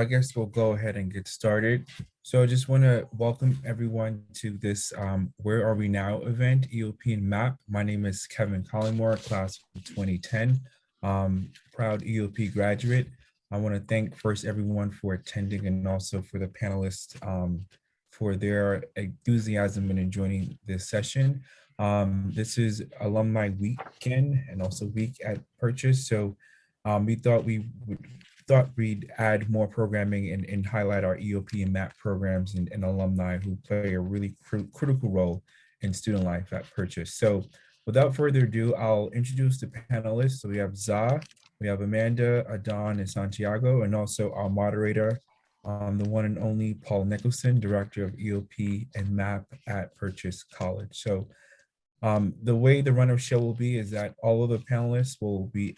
I guess we'll go ahead and get started. So I just want to welcome everyone to this Where Are We Now event, EOP and MAP. My name is Kevin Collymore, class of 2010, proud EOP graduate. I want to thank first everyone for attending and also for the panelists for their enthusiasm in joining this session. This is Alumni Weekend and also Week at Purchase. So we thought we'd add more programming and highlight our EOP and MAP programs and alumni who play a really critical role in student life at Purchase. So without further ado, I'll introduce the panelists. So we have Za, we have Amanda, Adon, and Santiago, and also our moderator, the one and only Paul Nicholson, Director of EOP and MAP at Purchase College. So the way the run of show will be is that all of the panelists will be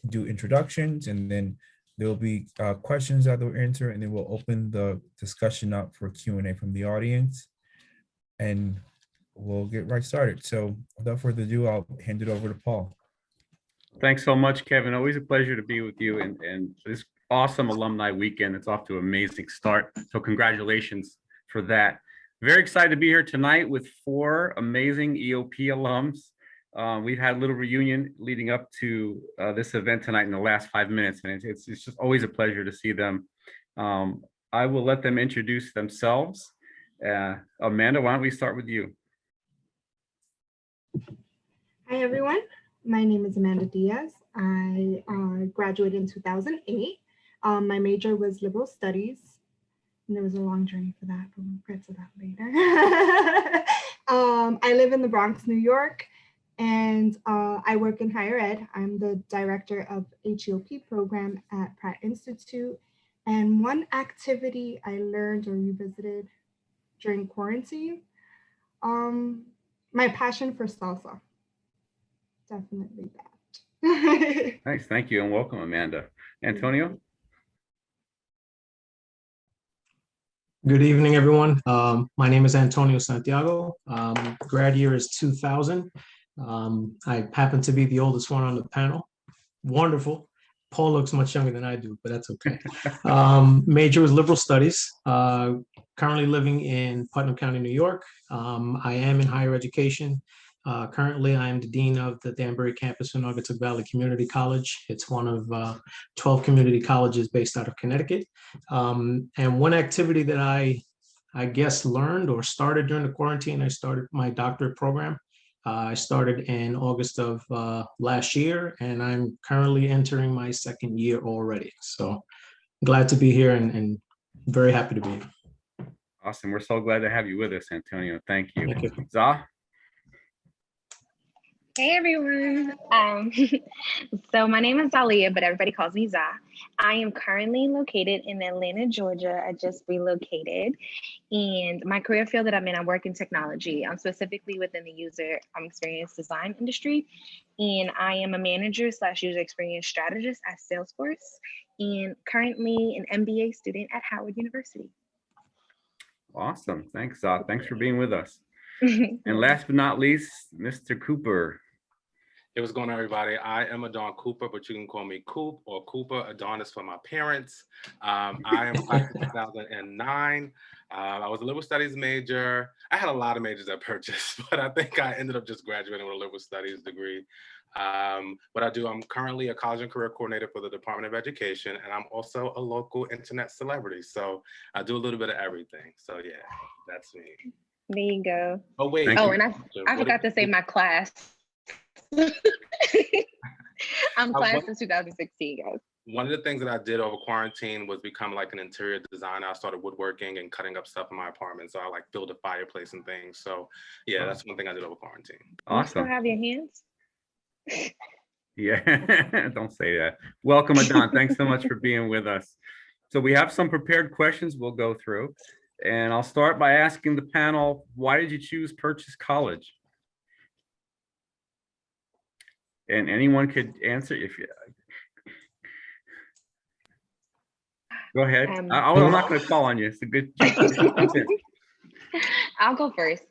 do introductions, and then there will be questions that they'll answer, and then we'll open the discussion up for Q&A from the audience, and we'll get right started. So without further ado, I'll hand it over to Paul. Thanks so much, Kevin. Always a pleasure to be with you and this awesome Alumni Weekend. It's off to an amazing start. So congratulations for that. Very excited to be here tonight with 4 amazing EOP alums. We've had a little reunion leading up to this event tonight in the last 5 minutes, and it's just always a pleasure to see them. I will let them introduce themselves. Amanda, why don't we start with you? Hi, everyone. My name is Amanda Diaz. I graduated in 2008. My major was liberal studies. And there was a long journey for that, but we'll get to that later. I live in the Bronx, New York, and I work in higher ed. I'm the director of HEOP program at Pratt Institute. And one activity I learned or revisited during quarantine, my passion for salsa. Definitely that. Nice, thank you, and welcome, Amanda. Antonio? Good evening, everyone. My name is Antonio Santiago. Grad year is 2000. I happen to be the oldest one on the panel. Wonderful. Paul looks much younger than I do, but that's okay. Major was liberal studies. Currently living in Putnam County, New York. I am in higher education. Currently, I am the dean of the Danbury campus in Naugatuck Valley Community College. It's one of 12 community colleges based out of Connecticut. And one activity that I guess learned or started during the quarantine, I started my doctorate program. I started in August of last year, and I'm currently entering my 2nd year already. So glad to be here and very happy to be here. Awesome. We're so glad to have you with us, Antonio. Thank you. Thank you. Za? Hey everyone. So my name is Zalyia, but everybody calls me Za. I am currently located in Atlanta, Georgia. I just relocated, and my career field that I'm in, I work in technology. I'm specifically within the user experience design industry, and I am a manager / user experience strategist at Salesforce, and currently an MBA student at Howard University. Awesome. Thanks, Za. Thanks for being with us. And last but not least, Mr. Cooper. Hey, what's going on, everybody? I am Adon Cooper, but you can call me Coop or Cooper. Adon is for my parents. I am class of 2009. I was a liberal studies major. I had a lot of majors at Purchase, but I think I ended up just graduating with a liberal studies degree. What I do, I'm currently a college and career coordinator for the Department of Education, and I'm also a local internet celebrity. So I do a little bit of everything. So yeah, that's me. There you go. Oh, wait. Oh, and I forgot to say my class. I'm class of 2016, guys. One of the things that I did over quarantine was become like an interior designer. I started woodworking and cutting up stuff in my apartment. So I like build a fireplace and things. So yeah, that's one thing I did over quarantine. Awesome. You still have your hands? Yeah, don't say that. Welcome, Adon. Thanks so much for being with us. So we have some prepared questions we'll go through. And I'll start by asking the panel, why did you choose Purchase College? And anyone could answer if you go ahead. I'm not going to call on you. It's a good. I'll go first.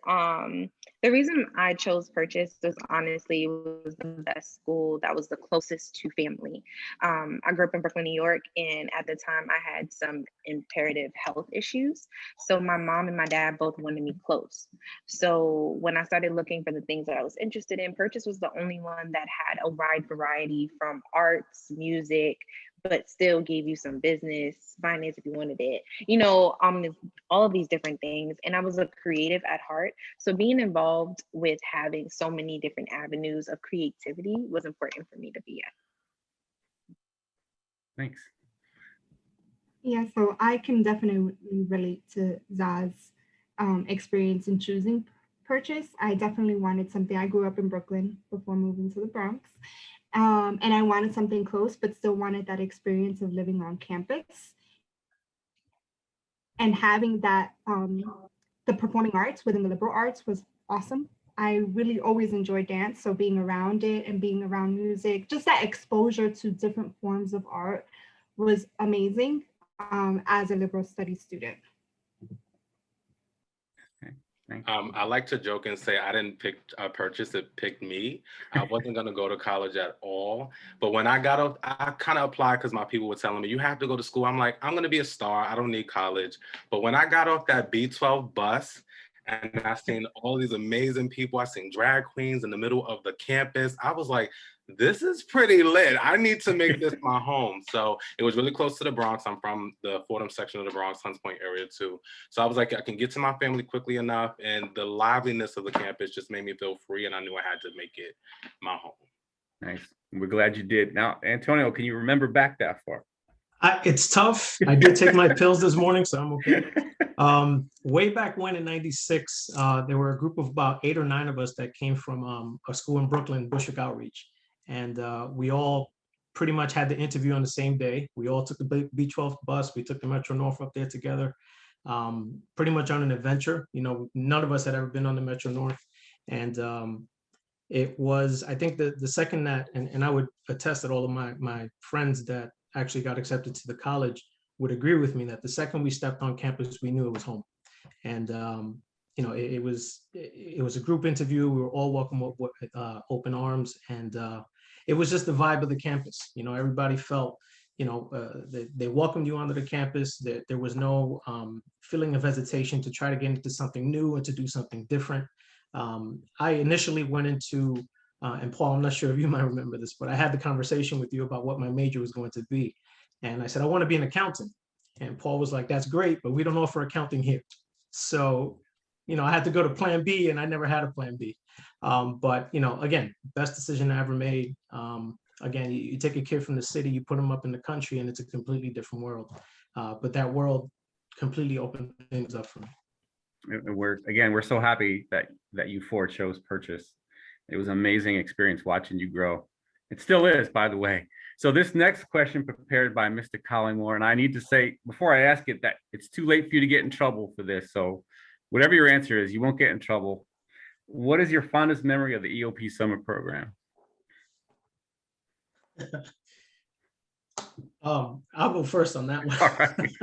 The reason I chose Purchase was honestly it was the best school that was the closest to family. I grew up in Brooklyn, New York, and at the time I had some imperative health issues. So my mom and my dad both wanted me close. So when I started looking for the things that I was interested in, Purchase was the only one that had a wide variety from arts, music, but still gave you some business, finance if you wanted it, all of these different things. And I was a creative at heart. So being involved with having so many different avenues of creativity was important for me to be at. Thanks. Yeah, so I can definitely relate to Zah's experience in choosing Purchase. I definitely wanted something. I grew up in Brooklyn before moving to the Bronx. And I wanted something close, but still wanted that experience of living on campus and having that, the performing arts within the liberal arts was awesome. I really always enjoyed dance. So being around it and being around music, just that exposure to different forms of art was amazing as a liberal studies student. I like to joke and say I didn't pick Purchase, it picked me. I wasn't going to go to college at all. But when I got up, I kind of applied because my people were telling me, you have to go to school. I'm like, I'm going to be a star. I don't need college. But when I got off that B12 bus and I seen all these amazing people, I seen drag queens in the middle of the campus, I was like, this is pretty lit. I need to make this my home. So it was really close to the Bronx. I'm from the Fordham section of the Bronx, Hunts Point area too. So I was like, I can get to my family quickly enough. And the liveliness of the campus just made me feel free. And I knew I had to make it my home. Nice. We're glad you did. Now, Antonio, can you remember back that far? It's tough. I did take my pills this morning, so I'm okay. Way back when in '96, there were a group of about 8 or 9 of us that came from a school in Brooklyn, Bushwick Outreach. And we all pretty much had the interview on the same day. We all took the B12 bus. We took the Metro North up there together, pretty much on an adventure. None of us had ever been on the Metro North. And it was, I think the second that, and I would attest that all of my friends that actually got accepted to the college would agree with me that the second we stepped on campus, we knew it was home. And it was a group interview. We were all welcome with open arms, and it was just the vibe of the campus. Everybody felt, they welcomed you onto the campus. There was no feeling of hesitation to try to get into something new and to do something different. I initially went into, and Paul, I'm not sure if you might remember this, but I had the conversation with you about what my major was going to be. And I said, I want to be an accountant. And Paul was like, that's great, but we don't offer accounting here. So, I had to go to plan B, and I never had a plan B. But, again, best decision I ever made. Again, you take a kid from the city, you put him up in the country, and it's a completely different world. But that world completely opened things up for me. We're so happy that you 4 chose Purchase. It was an amazing experience watching you grow. It still is, by the way. So this next question prepared by Mr. Collymore, and I need to say before I ask it that it's too late for you to get in trouble for this. So whatever your answer is, you won't get in trouble. What is your fondest memory of the EOP summer program? I'll go first on that one. All right.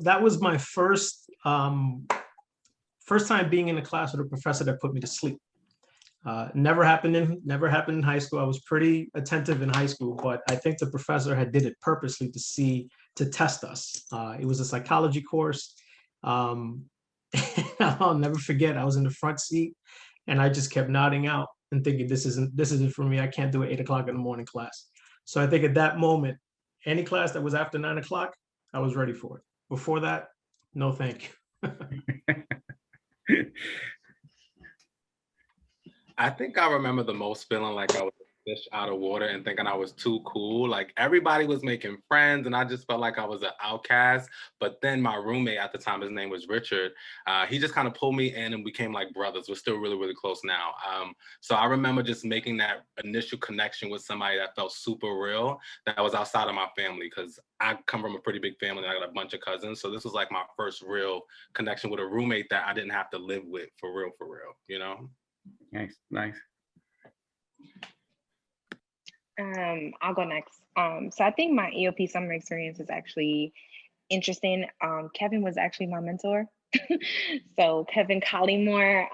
that was my first time being in a class with a professor that put me to sleep. Never happened in high school. I was pretty attentive in high school, but I think the professor had did it purposely to test us. It was a psychology course. I'll never forget, I was in the front seat and I just kept nodding out and thinking, this isn't for me. I can't do an 8 o'clock in the morning class. So I think at that moment, any class that was after 9 o'clock, I was ready for it. Before that, no thank you. I think I remember the most feeling like I was a fish out of water and thinking I was too cool. Like everybody was making friends and I just felt like I was an outcast. But then my roommate at the time, his name was Richard, he just kind of pulled me in and we became like brothers. We're still really, really close now. So I remember just making that initial connection with somebody that felt super real, that was outside of my family, because I come from a pretty big family and I got a bunch of cousins. So this was like my first real connection with a roommate that I didn't have to live with for real, you know? Nice. I'll go next. So I think my EOP summer experience is actually interesting. Kevin was actually my mentor. So Kevin Collymore,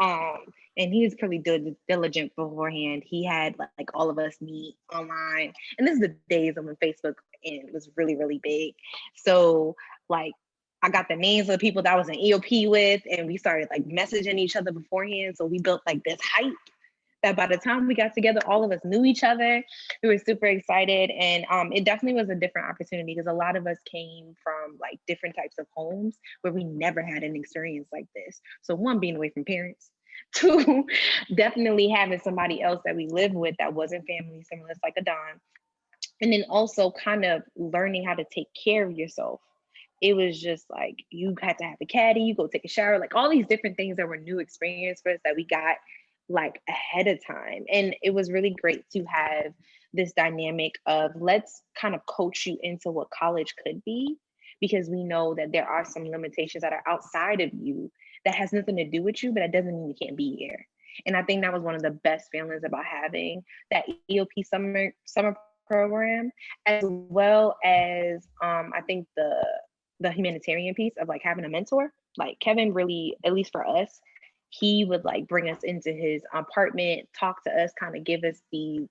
And he was pretty diligent beforehand. He had like all of us meet online. And this is the days of when Facebook and was really, really big. So like I got the names of the people that I was in EOP with, and we started like messaging each other beforehand. So we built like this hype that by the time we got together, all of us knew each other. We were super excited. And it definitely was a different opportunity because a lot of us came from like different types of homes where we never had an experience like this. So one, being away from parents. Two, definitely having somebody else that we live with that wasn't family, similar like Adon. And then also kind of learning how to take care of yourself. It was just like, you had to have a caddy, you go take a shower, like all these different things that were new experience for us that we got like ahead of time. And it was really great to have this dynamic of let's kind of coach you into what college could be, because we know that there are some limitations that are outside of you that has nothing to do with you, but that doesn't mean you can't be here. And I think that was one of the best feelings about having that EOP summer program, as well as I think the humanitarian piece of like having a mentor. Like Kevin really, at least for us, he would like bring us into his apartment, talk to us, kind of give us the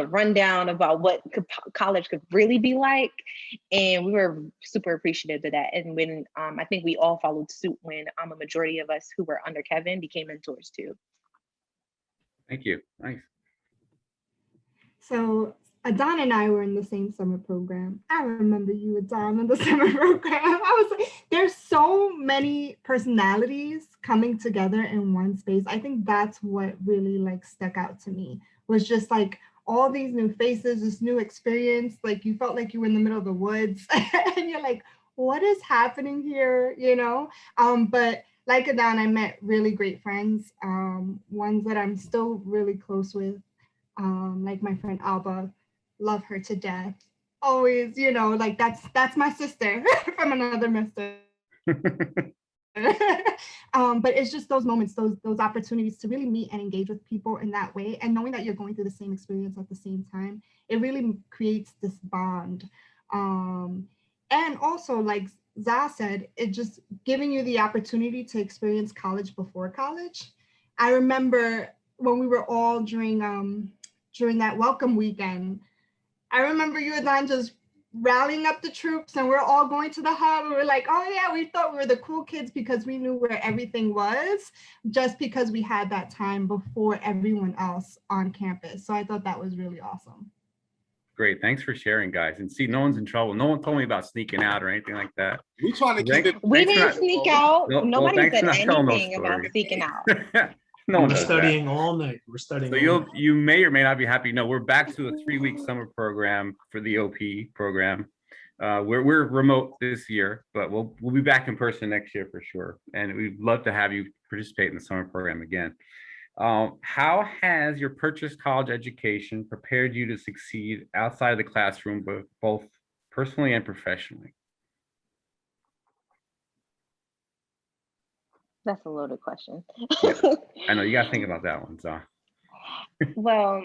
rundown about what college could really be like. And we were super appreciative of that. And when I think we all followed suit when a majority of us who were under Kevin became mentors too. Thank you. Nice. So Adon and I were in the same summer program. I remember you, Adon, in the summer program. I was like, there's so many personalities coming together in one space. I think that's what really like stuck out to me, was just like all these new faces, this new experience. Like you felt like you were in the middle of the woods and you're like, what is happening here? But like Adon, I met really great friends, ones that I'm still really close with. Like my friend Alba, love her to death. Always, like that's my sister from another mister. But it's just those moments, those opportunities to really meet and engage with people in that way, and knowing that you're going through the same experience at the same time, it really creates this bond. And also, like Za said, it just giving you the opportunity to experience college before college. I remember when we were all during that welcome weekend, I remember you and I just rallying up the troops, and we're all going to the hub, and we're like, oh yeah, we thought we were the cool kids because we knew where everything was, just because we had that time before everyone else on campus. So I thought that was really awesome. Great. Thanks for sharing, guys. And see, no one's in trouble. No one told me about sneaking out or anything like that. We trying to keep it. We didn't sneak out. No, Nobody said thanks for not telling those anything about stories. sneaking out. No one We're does studying that. all night. We're studying. So you may or may not be happy. No, we're back to a 3-week summer program for the EOP program. We're remote this year, but we'll be back in person next year for sure. And we'd love to have you participate in the summer program again. How has your purchased college education prepared you to succeed outside of the classroom, both personally and professionally? That's a loaded question. Yeah, I know you got to think about that one, so. Well,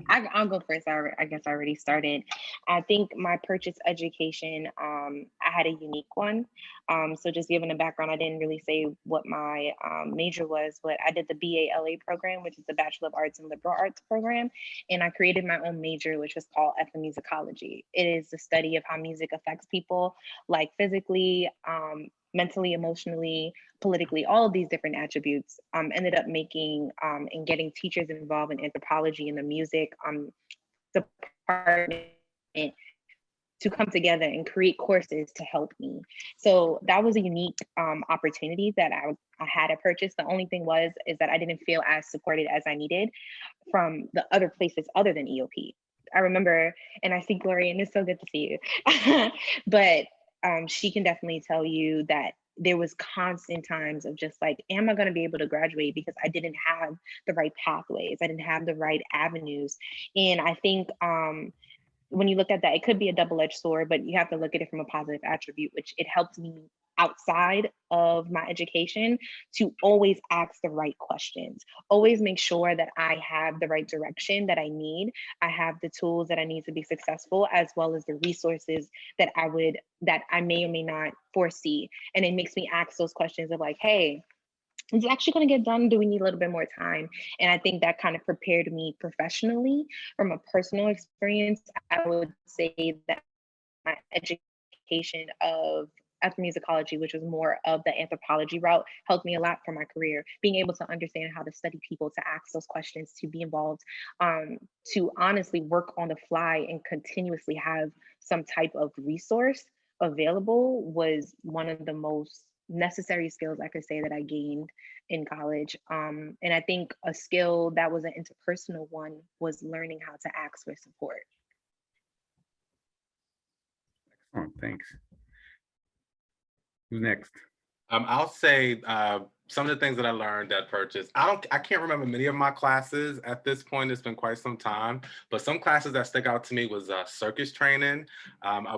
I'll go first. I guess I already started. I think my purchase education, I had a unique one. So just giving a background, I didn't really say what my major was, but I did the BA/LA program, which is the Bachelor of Arts and Liberal Arts program. And I created my own major, which was called ethnomusicology. It is the study of how music affects people, like physically, mentally, emotionally, politically, all of these different attributes. Ended up making and getting teachers involved in anthropology and the music department to come together and create courses to help me. So that was a unique opportunity that I had to purchase. The only thing is that I didn't feel as supported as I needed from the other places other than EOP. I remember, and I see Gloria, and it's so good to see you, but she can definitely tell you that there was constant times of just like, am I going to be able to graduate? Because I didn't have the right pathways. I didn't have the right avenues. And I think when you look at that, it could be a double-edged sword, but you have to look at it from a positive attribute, which it helped me outside of my education to always ask the right questions, always make sure that I have the right direction that I need. I have the tools that I need to be successful, as well as the resources that I may or may not foresee. And it makes me ask those questions of like, hey, is it actually going to get done? Do we need a little bit more time? And I think that kind of prepared me professionally. From a personal experience, I would say that my education of ethnomusicology, which was more of the anthropology route, helped me a lot for my career. Being able to understand how to study people, to ask those questions, to be involved, to honestly work on the fly and continuously have some type of resource available was one of the most necessary skills I could say that I gained in college. And I think a skill that was an interpersonal one was learning how to ask for support. Excellent, thanks. Who's next? I'll say some of the things that I learned at Purchase. I can't remember many of my classes at this point. It's been quite some time, but some classes that stick out to me was circus training.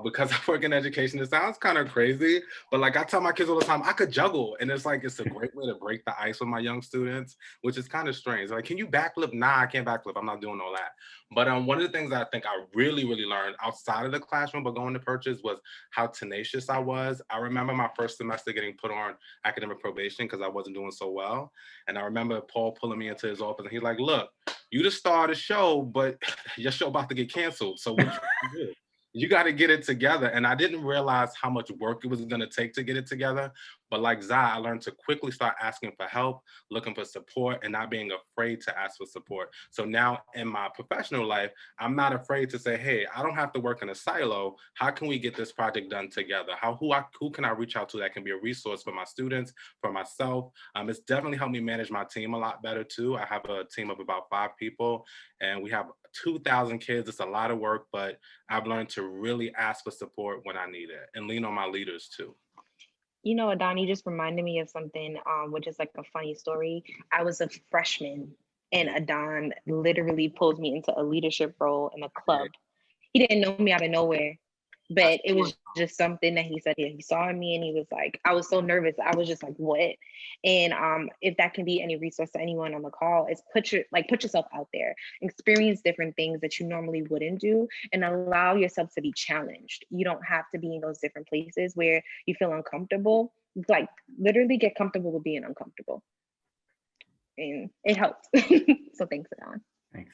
Because I work in education, it sounds kind of crazy, but like I tell my kids all the time, I could juggle, and it's like it's a great way to break the ice with my young students, which is kind of strange. Like, can you backflip? Nah, I can't backflip. I'm not doing all that. But one of the things that I think I really learned outside of the classroom, but going to Purchase, was how tenacious I was. I remember my first semester getting put on academic probation because I wasn't doing so well. And I remember Paul pulling me into his office and he's like, look, you the star of the show, but your show about to get canceled. So what you do? You got to get it together. And I didn't realize how much work it was going to take to get it together. But like Zai, I learned to quickly start asking for help, looking for support, and not being afraid to ask for support. So now in my professional life, I'm not afraid to say, hey, I don't have to work in a silo. How can we get this project done together? Who can I reach out to that can be a resource for my students, for myself? It's definitely helped me manage my team a lot better too. I have a team of about 5 people, and we have 2,000 kids. It's a lot of work, but I've learned to really ask for support when I need it and lean on my leaders too. You know, Adon, you just reminded me of something, which is like a funny story. I was a freshman and Adon literally pulled me into a leadership role in a club. He didn't know me out of nowhere, but it was just something that he said. He saw me and he was like, I was so nervous. I was just like, what? And if that can be any resource to anyone on the call, is put yourself out there, experience different things that you normally wouldn't do, and allow yourself to be challenged. You don't have to be in those different places where you feel uncomfortable. Like literally get comfortable with being uncomfortable. And it helped. So thanks, Adon. Thanks.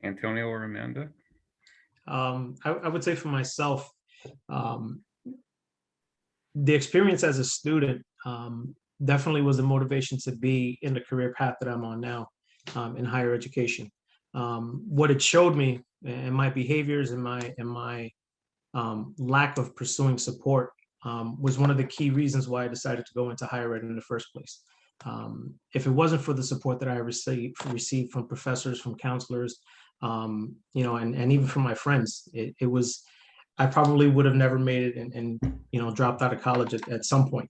Antonio or Amanda? I would say for myself, the experience as a student definitely was the motivation to be in the career path that I'm on now in higher education. What it showed me and my behaviors and my lack of pursuing support was one of the key reasons why I decided to go into higher ed in the first place. If it wasn't for the support that I received from professors, from counselors, and even from my friends, I probably would have never made it and dropped out of college at some point.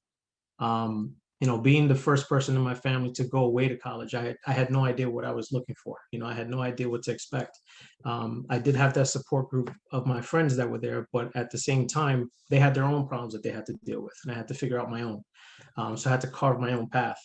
Being the first person in my family to go away to college, I had no idea what I was looking for. I had no idea what to expect. I did have that support group of my friends that were there, but at the same time, they had their own problems that they had to deal with, and I had to figure out my own. So I had to carve my own path.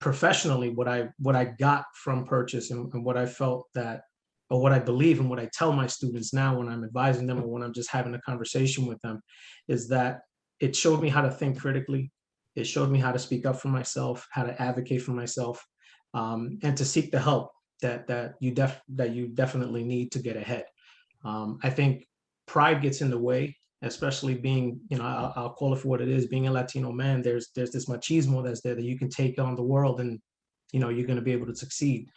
Professionally, what I got from Purchase and what I felt that, or what I believe and what I tell my students now when I'm advising them or when I'm just having a conversation with them, is that it showed me how to think critically. It showed me how to speak up for myself, how to advocate for myself, and to seek the help that you definitely need to get ahead. I think pride gets in the way, especially being, I'll call it for what it is, being a Latino man. There's this machismo that's there that you can take on the world and, you're going to be able to succeed.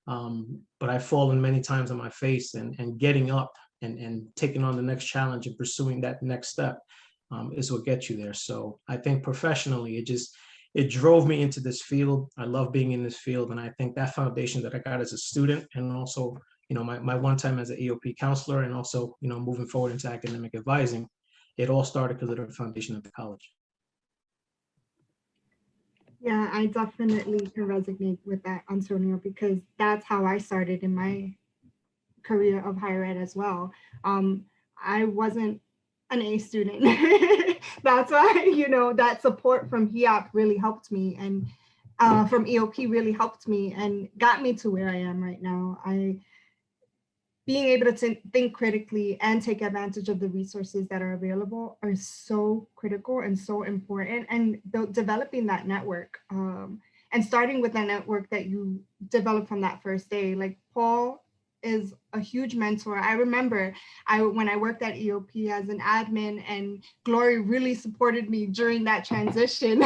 But I've fallen many times on my face, and getting up and taking on the next challenge and pursuing that next step is what gets you there. So I think professionally, it drove me into this field. I love being in this field. And I think that foundation that I got as a student, and also, my one time as an EOP counselor, and also, moving forward into academic advising, it all started because of the foundation of the college. Yeah, I definitely can resonate with that, Antonio, because that's how I started in my career of higher ed as well. I wasn't an A student. That's why, that support from HEOP really helped me, and from EOP really helped me and got me to where I am right now. being able to think critically and take advantage of the resources that are available are so critical and so important. And developing that network and starting with that network that you develop from that first day. Like Paul is a huge mentor. I remember when I worked at EOP as an admin, and Glory really supported me during that transition.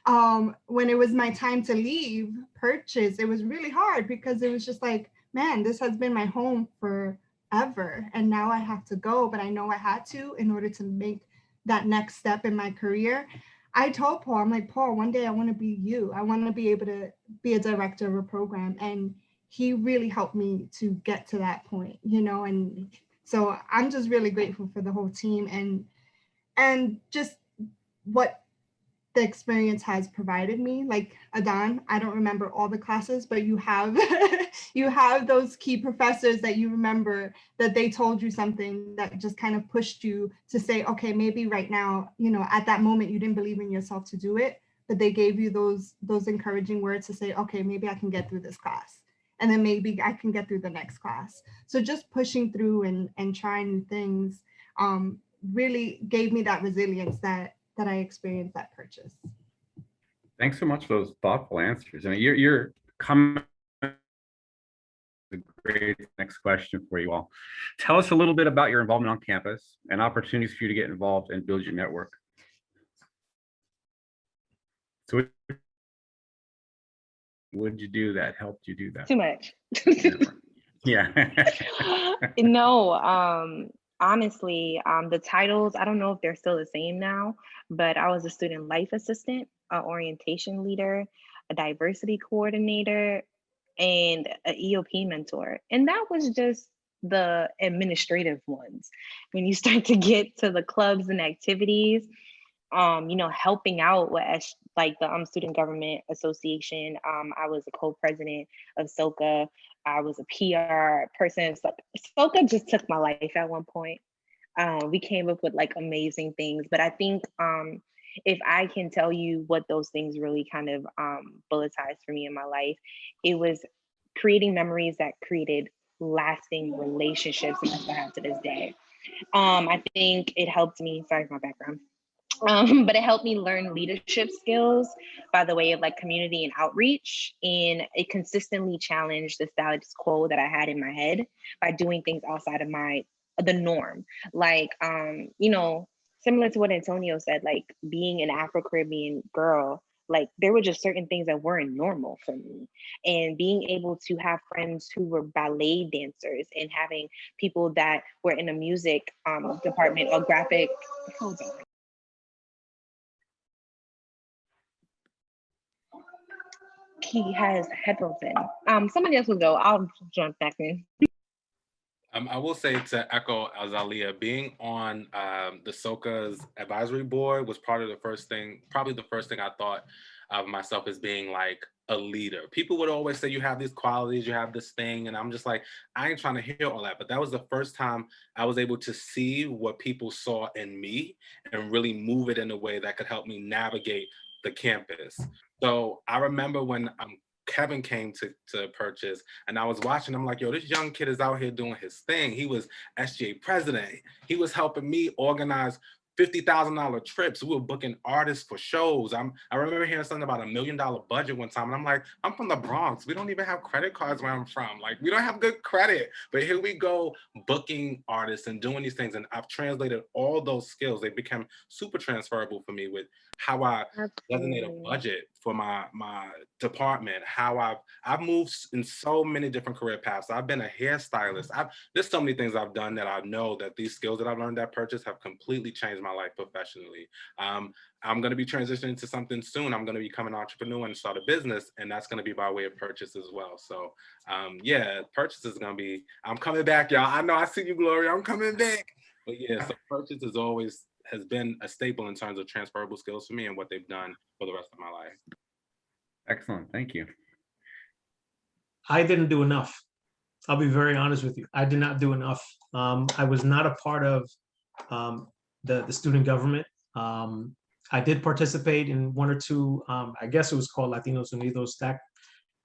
When it was my time to leave Purchase, it was really hard because it was just like, man, this has been my home forever. And now I have to go, but I know I had to in order to make that next step in my career. I told Paul, I'm like, Paul, one day I want to be you. I want to be able to be a director of a program. And he really helped me to get to that point, you know? And so I'm just really grateful for the whole team and just what the experience has provided me. Like Adon, I don't remember all the classes, but you have you have those key professors that you remember that they told you something that just kind of pushed you to say, okay, maybe right now, you know, at that moment you didn't believe in yourself to do it, but they gave you those encouraging words to say, okay, maybe I can get through this class. And then maybe I can get through the next class. So just pushing through and trying new things really gave me that resilience that I experienced at Purchase. Thanks so much for those thoughtful answers. I mean, you're coming. A great next question for you all. Tell us a little bit about your involvement on campus and opportunities for you to get involved and build your network. So what did you do that helped you do that? Too much. Yeah. No, honestly, the titles, I don't know if they're still the same now, but I was a student life assistant, an orientation leader, a diversity coordinator, and an EOP mentor. And that was just the administrative ones. When you start to get to the clubs and activities, you know, helping out with like the Student Government Association. I was a co-president of SOCA. I was a PR person. SOCA just took my life at one point. We came up with like amazing things, but I think if I can tell you what those things really kind of bulletized for me in my life, it was creating memories that created lasting relationships, and that's what I have to this day. I think it helped me, sorry for my background. But it helped me learn leadership skills by the way of like community and outreach. And it consistently challenged the status quo that I had in my head by doing things outside of the norm. Like, you know, similar to what Antonio said, like being an Afro-Caribbean girl, like there were just certain things that weren't normal for me. And being able to have friends who were ballet dancers and having people that were in the music department or graphic, hold on. He has headphones in. Somebody else will go. I'll jump back in. I will say, to echo Zalyia, being on the SOCA's advisory board was probably the first thing I thought of myself as being like a leader. People would always say you have these qualities, you have this thing, and I'm just like, I ain't trying to hear all that. But that was the first time I was able to see what people saw in me and really move it in a way that could help me navigate the campus. So I remember when Kevin came to Purchase and I was watching, I'm like, yo, this young kid is out here doing his thing. He was SGA president. He was helping me organize $50,000 trips. We were booking artists for shows. I remember hearing something about $1 million budget one time. And I'm like, I'm from the Bronx. We don't even have credit cards where I'm from. Like, we don't have good credit. But here we go booking artists and doing these things. And I've translated all those skills. They become super transferable for me with how I designate a budget for my department, how I've moved in so many different career paths. I've been a hairstylist. There's so many things I've done that I know that these skills that I've learned at Purchase have completely changed my life professionally. I'm going to be transitioning to something soon. I'm going to become an entrepreneur and start a business, and that's going to be by way of Purchase as well. So yeah, Purchase is going to be, I'm coming back, y'all. I know I see you, Gloria. I'm coming back. But yeah, so Purchase has been a staple in terms of transferable skills for me and what they've done for the rest of my life. Excellent, thank you. I didn't do enough. I'll be very honest with you. I did not do enough. I was not a part of the student government. I did participate in one or two, I guess it was called Latinos Unidos, that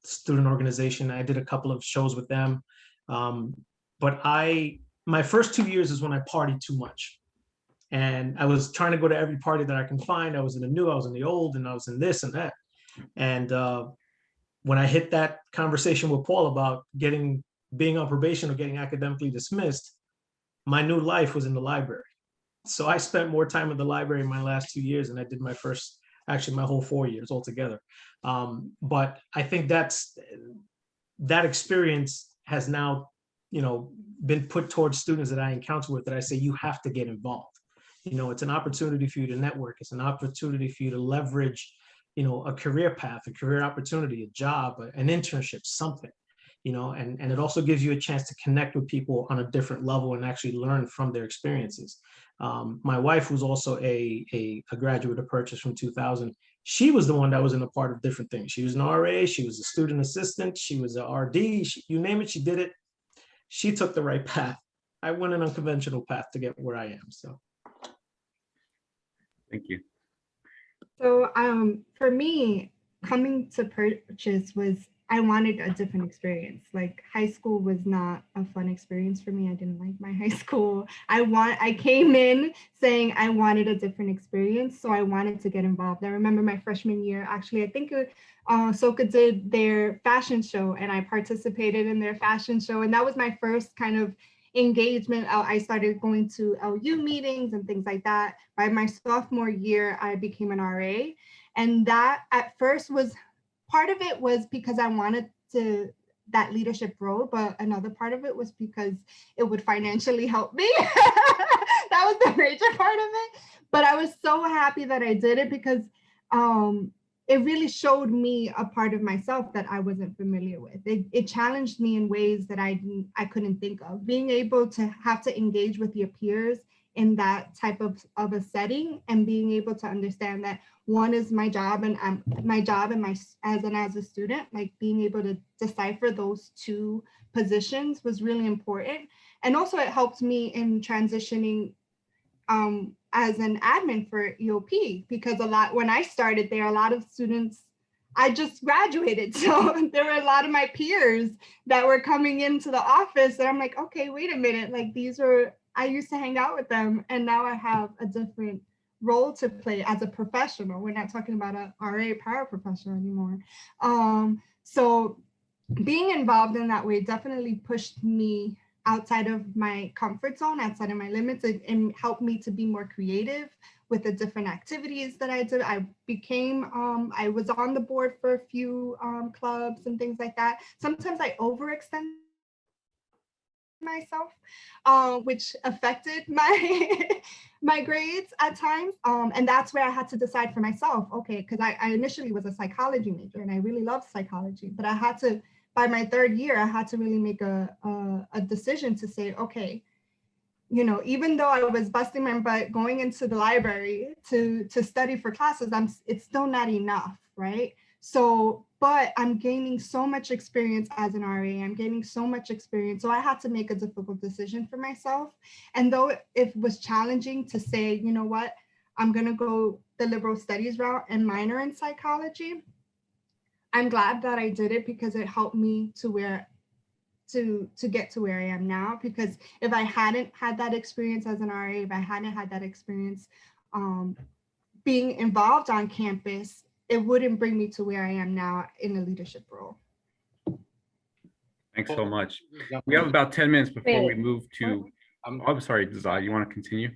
student organization. I did a couple of shows with them. but my first 2 years is when I partied too much. And I was trying to go to every party that I can find. I was in the new, I was in the old, and I was in this and that. And when I hit that conversation with Paul about being on probation or getting academically dismissed, my new life was in the library. So I spent more time in the library in my last 2 years than I did my whole 4 years altogether. But I think that experience has now, been put towards students that I encounter with, that I say, you have to get involved. It's an opportunity for you to network. It's an opportunity for you to leverage, a career path, a career opportunity, a job, an internship, something, and it also gives you a chance to connect with people on a different level and actually learn from their experiences. My wife was also a graduate of Purchase from 2000. She was the one that was in a part of different things. She was an RA, she was a student assistant, she was a RD, you name it, she did it. She took the right path. I went an unconventional path to get where I am, so. Thank you. So for me, coming to Purchase was, I wanted a different experience. Like high school was not a fun experience for me. I didn't like my high school. I came in saying I wanted a different experience. So I wanted to get involved. I remember my freshman year, actually, I think Soka did their fashion show and I participated in their fashion show. And that was my first kind of engagement. I started going to LU meetings and things like that. By my sophomore year, I became an RA. And that at first was, part of it was because I wanted that leadership role, but another part of it was because it would financially help me. That was the major part of it. But I was so happy that I did it because it really showed me a part of myself that I wasn't familiar with. It challenged me in ways that I couldn't think of. Being able to have to engage with your peers in that type of a setting, and being able to understand that one is my job and as a student, like being able to decipher those two positions was really important. And also it helped me in transitioning as an admin for EOP, because when I started there, a lot of students, I just graduated. So there were a lot of my peers that were coming into the office and I'm like, okay, wait a minute. Like I used to hang out with them and now I have a different role to play as a professional. We're not talking about a RA paraprofessional anymore. So being involved in that way definitely pushed me outside of my comfort zone, outside of my limits, and helped me to be more creative with the different activities that I did. I was on the board for a few clubs and things like that. Sometimes I overextend myself, which affected my grades at times. And that's where I had to decide for myself, okay, because I initially was a psychology major and I really loved psychology, but I had to, by my third year, I had to really make a decision to say, okay, even though I was busting my butt going into the library to study for classes, it's still not enough, right? So, but I'm gaining so much experience as an RA, I'm gaining so much experience. So I had to make a difficult decision for myself. And though it was challenging to say, you know what, I'm gonna go the liberal studies route and minor in psychology, I'm glad that I did it because it helped me to get to where I am now. Because if I hadn't had that experience as an RA, if I hadn't had that experience being involved on campus, it wouldn't bring me to where I am now in a leadership role. Thanks so much. We have about 10 minutes before we move to, I'm sorry, Zalyia, you want to continue?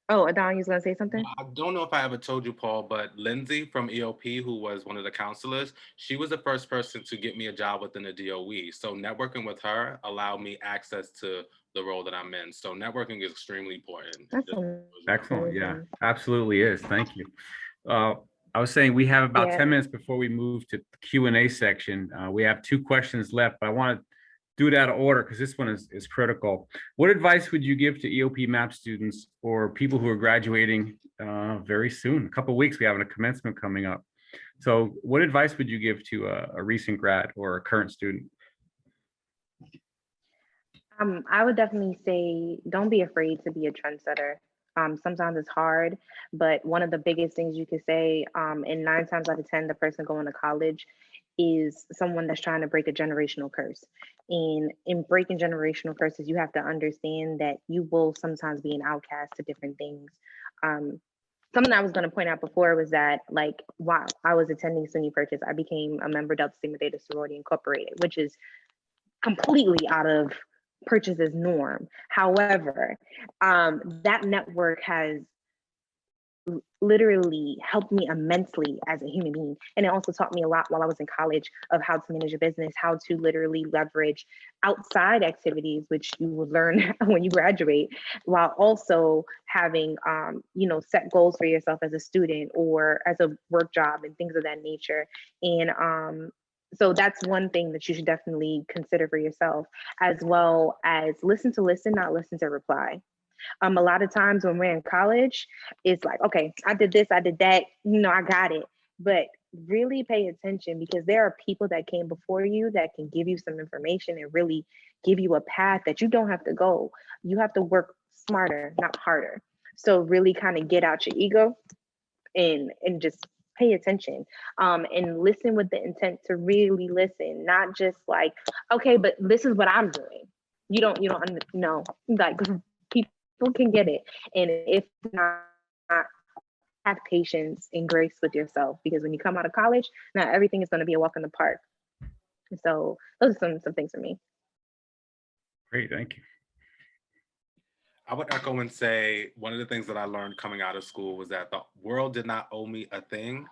Oh, Adon, you was gonna say something? I don't know if I ever told you, Paul, but Lindsay from EOP, who was one of the counselors, she was the first person to get me a job within the DOE. So networking with her allowed me access to the role that I'm in. So networking is extremely important. Excellent. Yeah, absolutely is. Thank you. I was saying we have about 10 minutes before we move to the Q&A section. We have 2 questions left, but I want to do it out of order because this one is critical. What advice would you give to EOP MAP students or people who are graduating very soon? A couple of weeks, we have a commencement coming up. So what advice would you give to a recent grad or a current student? I would definitely say, don't be afraid to be a trendsetter. Sometimes it's hard, but one of the biggest things you could say, and 9 times out of 10, the person going to college is someone that's trying to break a generational curse. And in breaking generational curses, you have to understand that you will sometimes be an outcast to different things. Something I was going to point out before was that, like, while I was attending SUNY Purchase, I became a member of Delta Sigma Theta Sorority Incorporated, which is completely out of Purchase's norm. However, that network has literally helped me immensely as a human being. And it also taught me a lot while I was in college of how to manage a business, how to literally leverage outside activities, which you will learn when you graduate, while also having, set goals for yourself as a student or as a work job and things of that nature. And so that's one thing that you should definitely consider for yourself, as well as listen, not listen to reply. A lot of times when we're in college, it's like, okay, I did this, I did that, I got it. But really pay attention, because there are people that came before you that can give you some information and really give you a path that you don't have to go. You have to work smarter, not harder. So really kind of get out your ego and just pay attention, and listen with the intent to really listen, not just like, okay, but this is what I'm doing. You don't know, like, people can get it. And if not, have patience and grace with yourself, because when you come out of college, not everything is going to be a walk in the park. So those are some things for me. Great, thank you. I would echo and say one of the things that I learned coming out of school was that the world did not owe me a thing.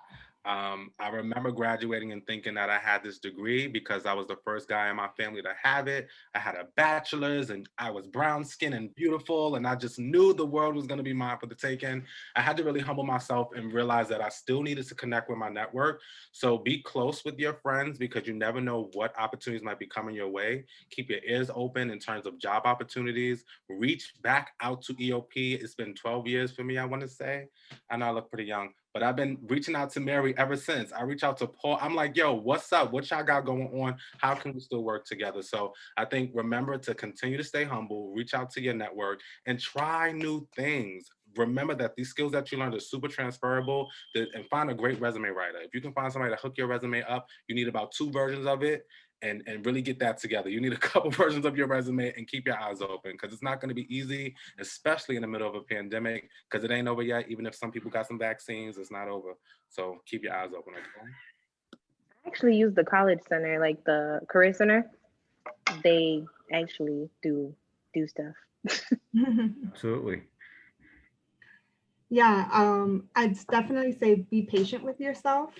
I remember graduating and thinking that I had this degree because I was the first guy in my family to have it. I had a bachelor's and I was brown skinned and beautiful, and I just knew the world was going to be mine for the taking. I had to really humble myself and realize that I still needed to connect with my network. So be close with your friends, because you never know what opportunities might be coming your way. Keep your ears open in terms of job opportunities. Reach back out to EOP. It's been 12 years for me, I want to say. I know I look pretty young, but I've been reaching out to Mary ever since. I reach out to Paul. I'm like, yo, what's up? What y'all got going on? How can we still work together? So I think remember to continue to stay humble, reach out to your network, and try new things. Remember that these skills that you learned are super transferable, and find a great resume writer. If you can find somebody to hook your resume up, you need about 2 versions of it. And really get that together. You need a couple versions of your resume, and keep your eyes open, because it's not going to be easy, especially in the middle of a pandemic, because it ain't over yet. Even if some people got some vaccines, it's not over. So keep your eyes open. Okay? I actually use the college center, like the career center. They actually do stuff. Absolutely. Yeah, I'd definitely say be patient with yourself.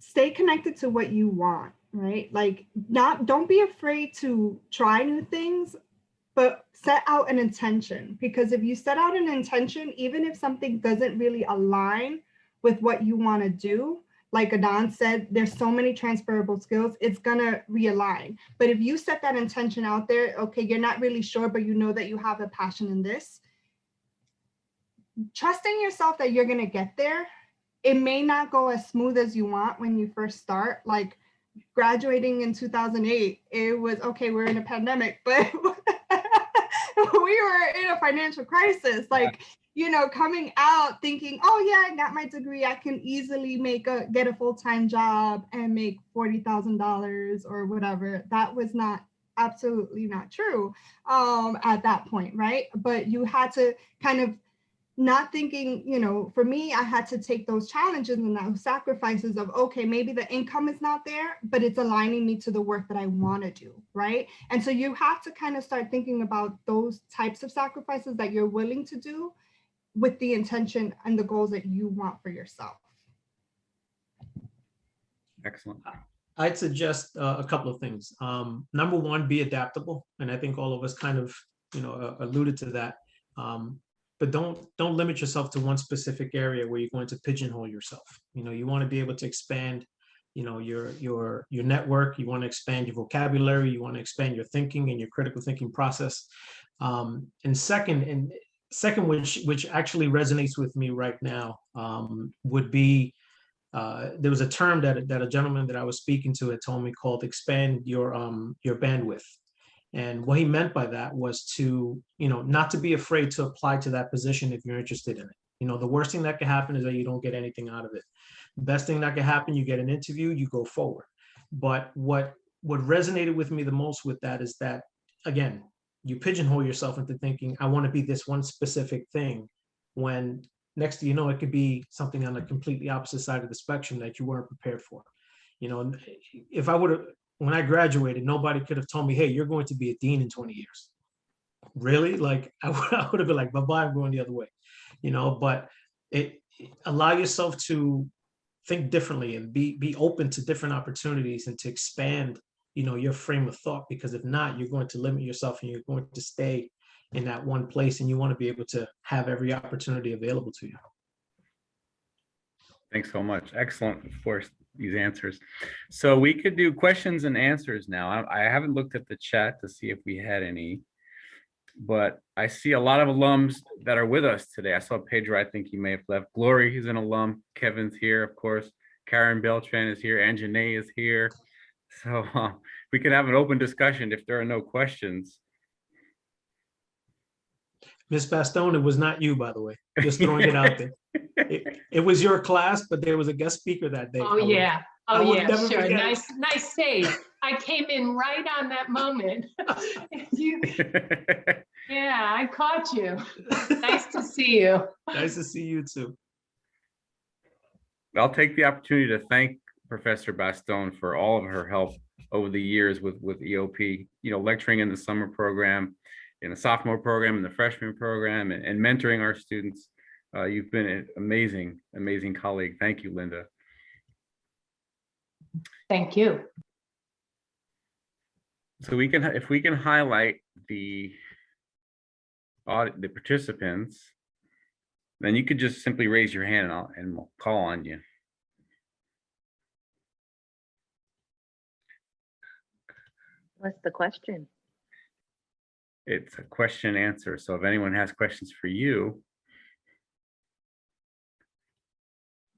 Stay connected to what you want, right? Like, don't be afraid to try new things, but set out an intention. Because if you set out an intention, even if something doesn't really align with what you want to do, like Adon said, there's so many transferable skills, it's gonna realign. But if you set that intention out there, okay, you're not really sure, but you know that you have a passion in this, trust in yourself that you're gonna get there. It may not go as smooth as you want when you first start. Like graduating in 2008, it was okay, we're in a pandemic, but we were in a financial crisis. Like, coming out thinking, oh yeah, I got my degree, I can easily get a full-time job and make $40,000 or whatever. That was absolutely not true at that point, right? But you had to kind of not thinking, for me, I had to take those challenges and those sacrifices of, okay, maybe the income is not there, but it's aligning me to the work that I want to do, right? And so you have to kind of start thinking about those types of sacrifices that you're willing to do with the intention and the goals that you want for yourself. Excellent. I'd suggest a couple of things. Number one, be adaptable. And I think all of us kind of, alluded to that. But don't limit yourself to one specific area where you're going to pigeonhole yourself. You want to be able to expand, your network. You want to expand your vocabulary. You want to expand your thinking and your critical thinking process. And second, which actually resonates with me right now, would be there was a term that a gentleman that I was speaking to had told me called expand your bandwidth. And what he meant by that was to, not to be afraid to apply to that position if you're interested in it. You know, the worst thing that can happen is that you don't get anything out of it. The best thing that can happen, you get an interview, you go forward. But what resonated with me the most with that is that, again, you pigeonhole yourself into thinking, I want to be this one specific thing, when next thing you know, it could be something on the completely opposite side of the spectrum that you weren't prepared for. You know, if I would have, when I graduated, nobody could have told me, hey, you're going to be a dean in 20 years. Really? Like, I would have been like, bye-bye, I'm going the other way. You know, but allow yourself to think differently and be open to different opportunities and to expand, you know, your frame of thought, because if not, you're going to limit yourself and you're going to stay in that one place, and you want to be able to have every opportunity available to you. Thanks so much. Excellent, of course, these answers. So we could do questions and answers now. I haven't looked at the chat to see if we had any, but I see a lot of alums that are with us today. I saw Pedro, I think he may have left. Glory, he's an alum. Kevin's here, of course. Karen Beltran is here. Anjanae is here. So we could have an open discussion if there are no questions. Miss Bastone, it was not you, by the way. Just throwing it out there. It was your class, but there was a guest speaker that day. Oh, yeah. I Oh, will yeah, never sure. forget it. Nice save. I came in right on that moment. Yeah, I caught you. Nice to see you. Nice to see you too. I'll take the opportunity to thank Professor Bastone for all of her help over the years with EOP, you know, lecturing in the summer program, in the sophomore program, in the freshman program, and mentoring our students. You've been an amazing colleague. Thank you, Linda. Thank you. So we can, if we can highlight the participants, then you could just simply raise your hand and we'll call on you. What's the question? It's a question and answer. So if anyone has questions for you,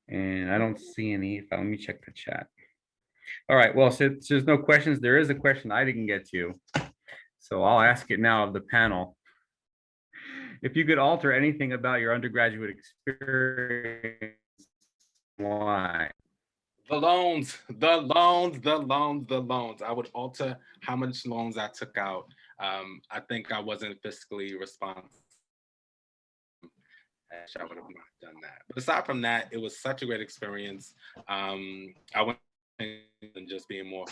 and I don't see any, let me check the chat. All right, well, since there's no questions, there is a question I didn't get to. So I'll ask it now of the panel. If you could alter anything about your undergraduate experience, why? The loans. I would alter how much loans I took out. I think I wasn't fiscally responsible. I would have not done that. But aside from that, it was such a great experience. I went and just being more.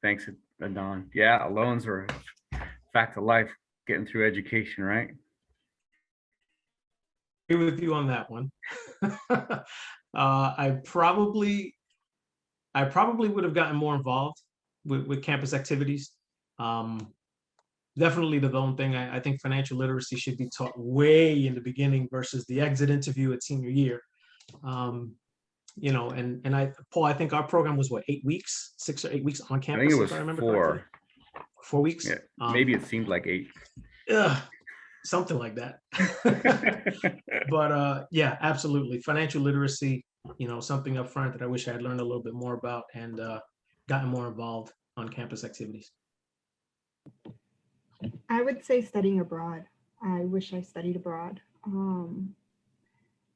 Thanks, Adon. Yeah, loans are a fact of life, getting through education, right? Agree with you on that one. I probably would have gotten more involved with campus activities. Definitely the loan thing. I think financial literacy should be taught way in the beginning versus the exit interview at senior year. You know, and Paul, I think our program was what, 8 weeks, 6 or 8 weeks on campus. I think it was if I remember 4. correctly. 4 weeks. Yeah, maybe it seemed like 8. Something like that. But yeah, absolutely. Financial literacy, you know, something up front that I wish I had learned a little bit more about and gotten more involved on campus activities. I would say studying abroad. I wish I studied abroad.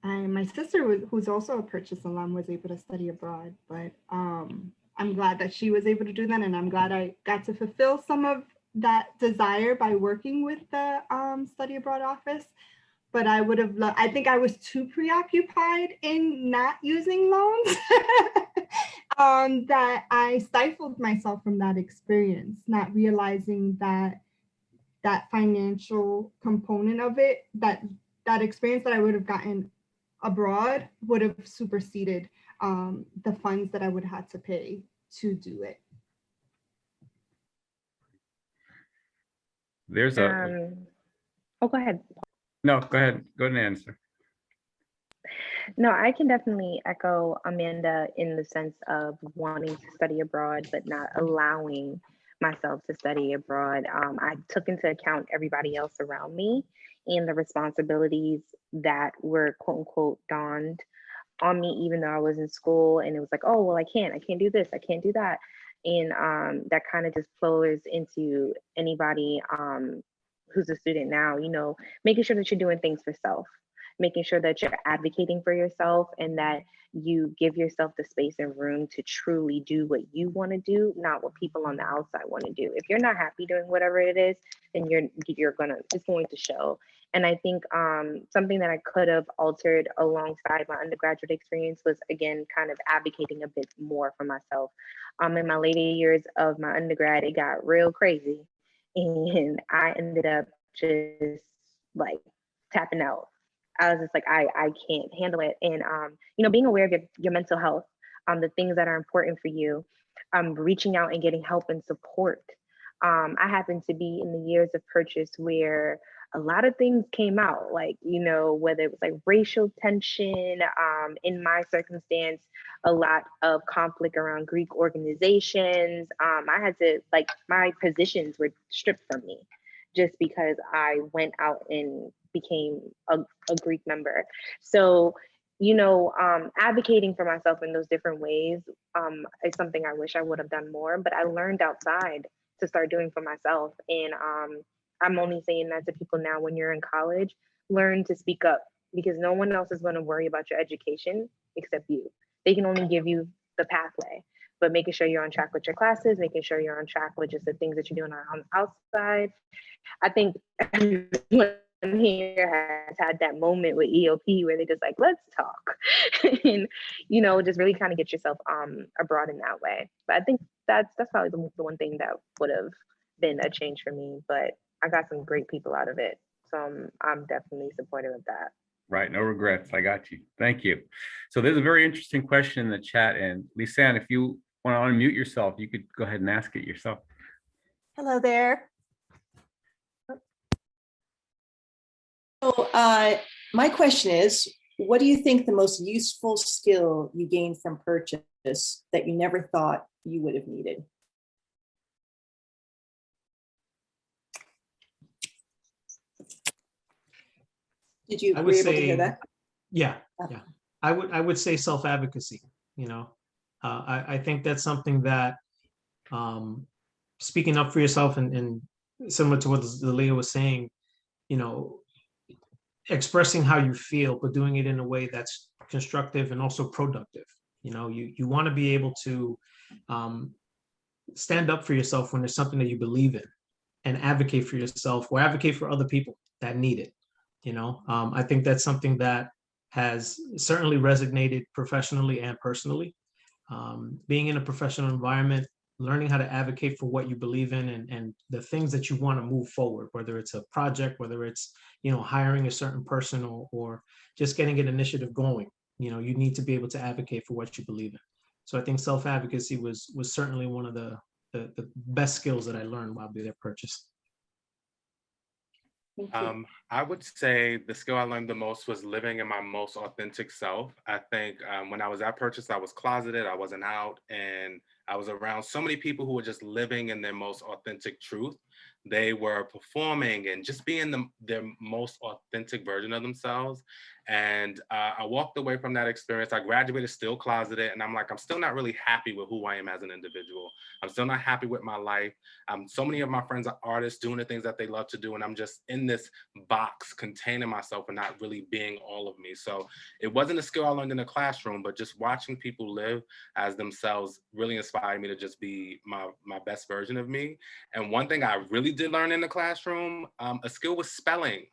My sister, who's also a Purchase alum, was able to study abroad, but I'm glad that she was able to do that, and I'm glad I got to fulfill some of that desire by working with the study abroad office. But I would have, I think I was too preoccupied in not using loans that I stifled myself from that experience, not realizing that that financial component of it, that experience that I would have gotten abroad would have superseded the funds that I would have had to pay to do it. There's a. Oh, go ahead. No, go ahead. Go ahead and answer. No, I can definitely echo Amanda in the sense of wanting to study abroad, but not allowing myself to study abroad. I took into account everybody else around me and the responsibilities that were quote unquote donned on me, even though I was in school, and it was like, oh, well, I can't do this, I can't do that. And that kind of just flows into anybody who's a student now, you know, making sure that you're doing things for self, making sure that you're advocating for yourself and that you give yourself the space and room to truly do what you want to do, not what people on the outside want to do. If you're not happy doing whatever it is, then it's going to show. And I think something that I could have altered alongside my undergraduate experience was, again, kind of advocating a bit more for myself. In my later years of my undergrad, it got real crazy. And I ended up just like tapping out. I was just like, I can't handle it. And, you know, being aware of your mental health, the things that are important for you, reaching out and getting help and support. I happened to be in the years of purchase where a lot of things came out, like, you know, whether it was like racial tension, in my circumstance, a lot of conflict around Greek organizations. I had to, like, my positions were stripped from me just because I went out and became a Greek member. So, you know, advocating for myself in those different ways is something I wish I would have done more, but I learned outside to start doing for myself. And I'm only saying that to people now, when you're in college, learn to speak up, because no one else is going to worry about your education except you. They can only give you the pathway, but making sure you're on track with your classes, making sure you're on track with just the things that you're doing on the outside. I think everyone here has had that moment with EOP where they just like, let's talk. And, you know, just really kind of get yourself abroad in that way. But I think that's probably the one thing that would have been a change for me, but I got some great people out of it. So I'm definitely supportive of that. Right, no regrets. I got you. Thank you. So there's a very interesting question in the chat, and Lisanne, if you want to unmute yourself, you could go ahead and ask it yourself. Hello there. So my question is, what do you think the most useful skill you gained from purchase that you never thought you would have needed? Did you were able to hear that? Yeah, yeah. I would say self-advocacy, you know. I think that's something that speaking up for yourself and similar to what Zalyia was saying, you know, expressing how you feel, but doing it in a way that's constructive and also productive. You know, you want to be able to stand up for yourself when there's something that you believe in, and advocate for yourself or advocate for other people that need it. You know, I think that's something that has certainly resonated professionally and personally. Being in a professional environment, learning how to advocate for what you believe in and the things that you want to move forward, whether it's a project, whether it's, you know, hiring a certain person or just getting an initiative going. You know, you need to be able to advocate for what you believe in. So I think self-advocacy was certainly one of the best skills that I learned while being at Purchase. I would say the skill I learned the most was living in my most authentic self. I think when I was at Purchase, I was closeted, I wasn't out, and I was around so many people who were just living in their most authentic truth. They were performing and just being their most authentic version of themselves. And I walked away from that experience. I graduated still closeted, and I'm like, I'm still not really happy with who I am as an individual. I'm still not happy with my life. So many of my friends are artists doing the things that they love to do, and I'm just in this box containing myself and not really being all of me. So it wasn't a skill I learned in the classroom, but just watching people live as themselves really inspired me to just be my best version of me. And one thing I really did learn in the classroom, a skill was spelling.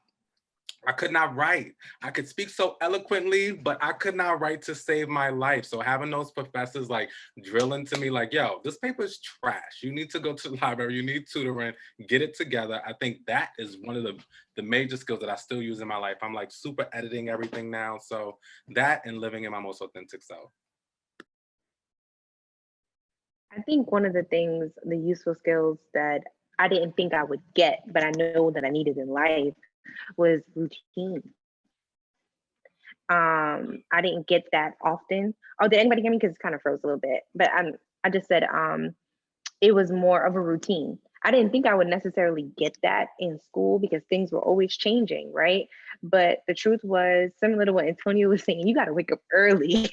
I could not write. I could speak so eloquently, but I could not write to save my life. So having those professors like drill into me like, yo, this paper is trash. You need to go to the library, you need tutoring, get it together. I think that is one of the major skills that I still use in my life. I'm like super editing everything now. So that and living in my most authentic self. I think one of the things, the useful skills that I didn't think I would get, but I know that I needed in life was routine. I didn't get that often. Oh, did anybody hear me? Because it kind of froze a little bit. But I just said it was more of a routine. I didn't think I would necessarily get that in school because things were always changing, right? But the truth was, similar to what Antonio was saying, you got to wake up early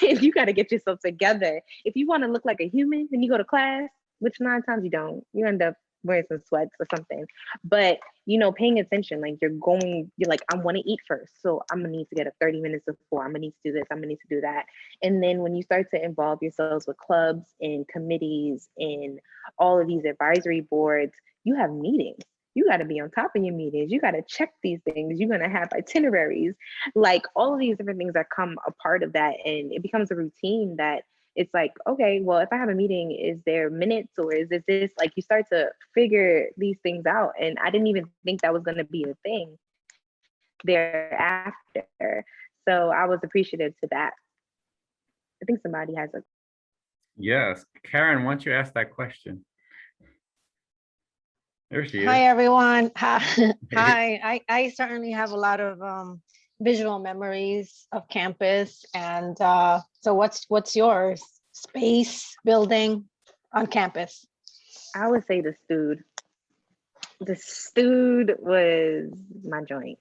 and you got to get yourself together. If you want to look like a human, then you go to class, which 9 times you don't. You end up wearing some sweats or something. But paying attention, like you're like, I want to eat first, so I'm gonna need to get up 30 minutes before. I'm gonna need to do this, I'm gonna need to do that. And then when you start to involve yourselves with clubs and committees and all of these advisory boards, you have meetings. You got to be on top of your meetings. You got to check these things. You're going to have itineraries, like all of these different things that come a part of that. And it becomes a routine that it's like, okay, well, if I have a meeting, is there minutes or is this, like you start to figure these things out. And I didn't even think that was going to be a thing thereafter. So I was appreciative to that. I think somebody has a. Yes, Karen, why don't you ask that question? There she is. Hi, everyone. Hi. I certainly have a lot of visual memories of campus. And so what's yours? Space, building on campus? I would say the Stood. The Stood was my joint.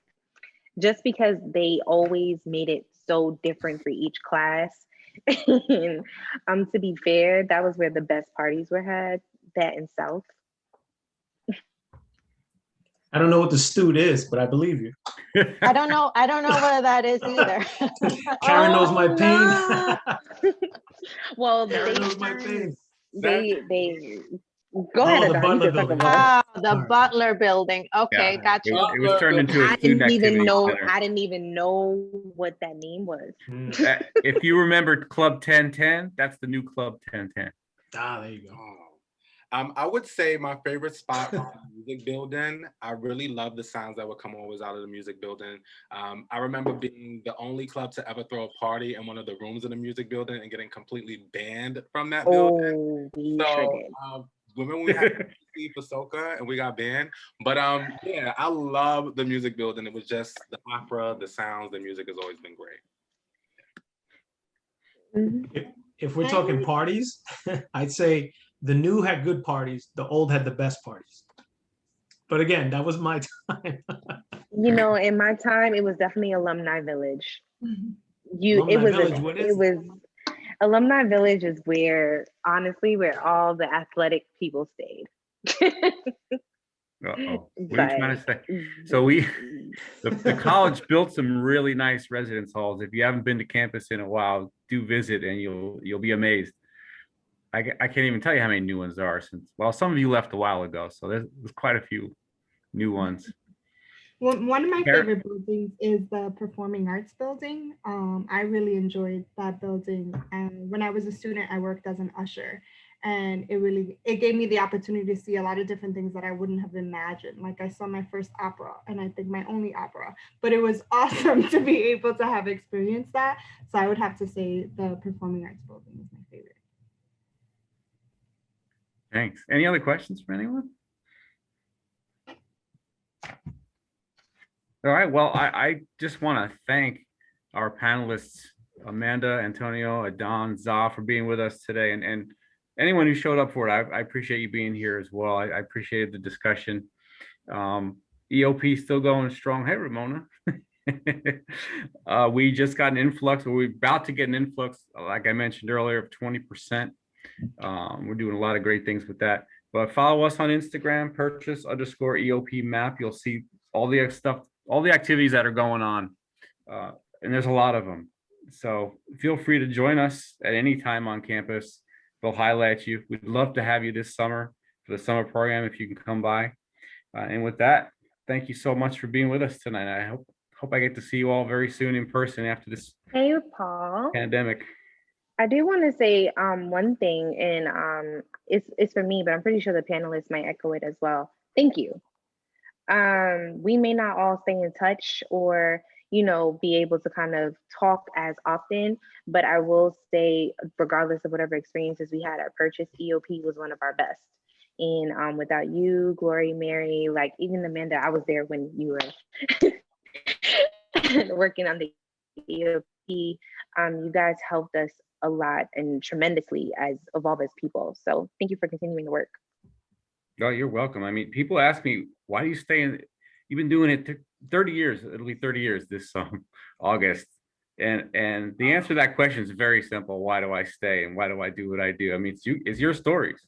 Just because they always made it so different for each class. And to be fair, that was where the best parties were had, that in South. I don't know what the Stood is, but I believe you. I don't know where that is either. Karen knows my pain. Well, Karen knows my pain. they go ahead. The Adon, Butler building. The Butler building. Okay, Yeah, gotcha. it was turned into a I student didn't even activity know. center. I didn't even know what that name was. If you remember Club 1010, that's the new Club 1010. There you go. I would say my favorite spot was the music building. I really love the sounds that would come always out of the music building. I remember being the only club to ever throw a party in one of the rooms in the music building and getting completely banned from that building. When we had for soca and we got banned. But yeah, I love the music building. It was just the opera, the sounds, the music has always been great. If we're talking parties, I'd say the new had good parties, the old had the best parties. But again, that was my time. In my time, it was definitely Alumni Village. Alumni Village is where all the athletic people stayed. What are you trying to say? So the college built some really nice residence halls. If you haven't been to campus in a while, do visit and you'll be amazed. I can't even tell you how many new ones there are some of you left a while ago, so there's quite a few new ones. Well, one of my favorite buildings is the Performing Arts building. I really enjoyed that building. And when I was a student, I worked as an usher. And it gave me the opportunity to see a lot of different things that I wouldn't have imagined. Like I saw my first opera, and I think my only opera, but it was awesome to be able to have experienced that. So I would have to say the Performing Arts building is my favorite. Thanks. Any other questions for anyone? All right, well, I just want to thank our panelists, Amanda, Antonio, Adon, Za, for being with us today, and anyone who showed up for it. I appreciate you being here as well. I appreciated the discussion. EOP still going strong. Hey, Ramona. We just got an influx, or we're about to get an influx, like I mentioned earlier, of 20%. We're doing a lot of great things with that. But follow us on Instagram, purchase_EOP map. You'll see all the stuff, all the activities that are going on. And there's a lot of them. So feel free to join us at any time on campus. They'll highlight you. We'd love to have you this summer for the summer program if you can come by. And with that, thank you so much for being with us tonight. I hope I get to see you all very soon in person after this Paul. pandemic. I do want to say one thing, and it's for me, but I'm pretty sure the panelists might echo it as well. Thank you. We may not all stay in touch or be able to kind of talk as often, but I will say, regardless of whatever experiences we had at Purchase, EOP was one of our best. And without you, Glory, Mary, like even Amanda, I was there when you were working on the EOP. You guys helped us a lot and tremendously as evolve as people. So thank you for continuing the work. Oh, you're welcome. I mean, people ask me, why do you stay in? You've been doing it 30 years. It'll be 30 years this August. And the answer to that question is very simple. Why do I stay and why do I do what I do? I mean, it's your stories.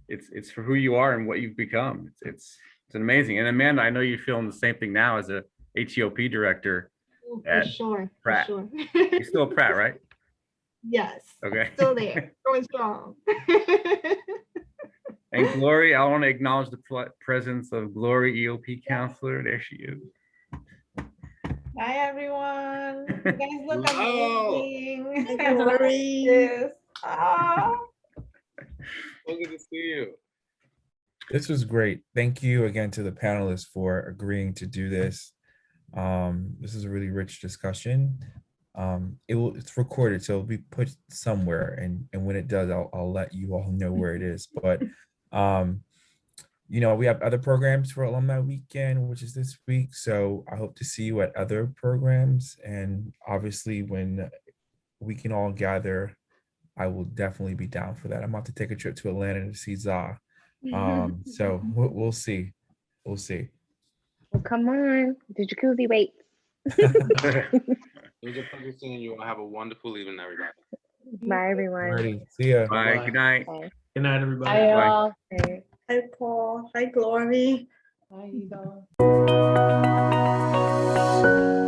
it's for who you are and what you've become. It's amazing. And Amanda, I know you're feeling the same thing now as a HEOP director. Oh, for At sure, for Pratt. sure. You're still at Pratt, right? Yes. Okay. Still there, going strong. And Glory, I want to acknowledge the presence of Glory, EOP counselor. There she is. Hi, everyone. You guys look Hello. amazing. Hi, I love Glory. this. Ah. So good to see you. This was great. Thank you again to the panelists for agreeing to do this. This is a really rich discussion. It's recorded, so it'll be put somewhere, and when it does, I'll let you all know where it is. But you know, we have other programs for Alumni Weekend, which is this week. So I hope to see you at other programs. And obviously, when we can all gather, I will definitely be down for that. I'm about to take a trip to Atlanta to see Za. So we'll see. We'll see. Well, come on, the jacuzzi waits. It was a pleasure seeing you. Have a wonderful evening, everybody. Bye, everyone. Alrighty, see ya. Bye. Bye. Good night. Bye. Good night, everybody. Hi, Bye. all. Bye. Hi, Paul. Hi, Glory. Hi, Adon.